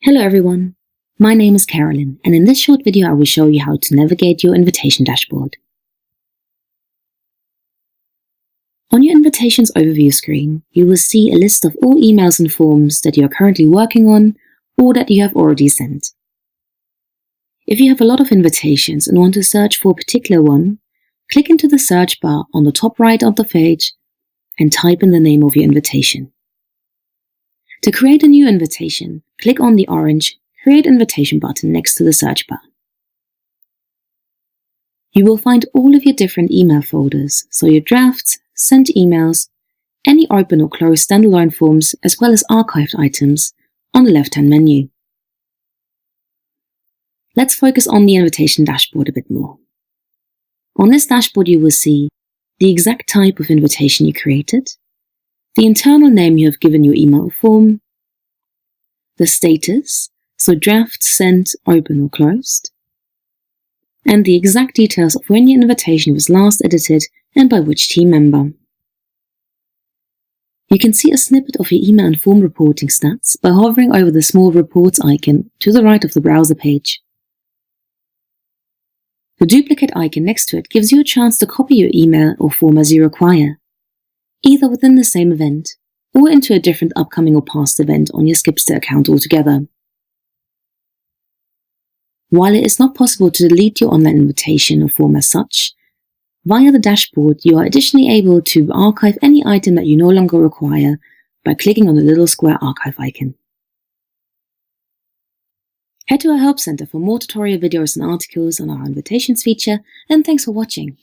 Hello everyone, my name is Carolyn, and in this short video I will show you how to navigate your invitation dashboard. On your invitations overview screen, you will see a list of all emails and forms that you are currently working on or that you have already sent. If you have a lot of invitations and want to search for a particular one, click into the search bar on the top right of the page and type in the name of your invitation. To create a new invitation, click on the orange Create Invitation button next to the search bar. You will find all of your different email folders, so your drafts, sent emails, any open or closed standalone forms, as well as archived items on the left-hand menu. Let's focus on the invitation dashboard a bit more. On this dashboard you will see the exact type of invitation you created, the internal name you have given your email form, the status, so draft, sent, open or closed, and the exact details of when your invitation was last edited and by which team member. You can see a snippet of your email and form reporting stats by hovering over the small reports icon to the right of the browser page. The duplicate icon next to it gives you a chance to copy your email or form as you require, either within the same event or into a different upcoming or past event on your zkipster account altogether. While it is not possible to delete your online invitation or form as such, via the dashboard you are additionally able to archive any item that you no longer require by clicking on the little square archive icon. Head to our Help Center for more tutorial videos and articles on our invitations feature, and thanks for watching.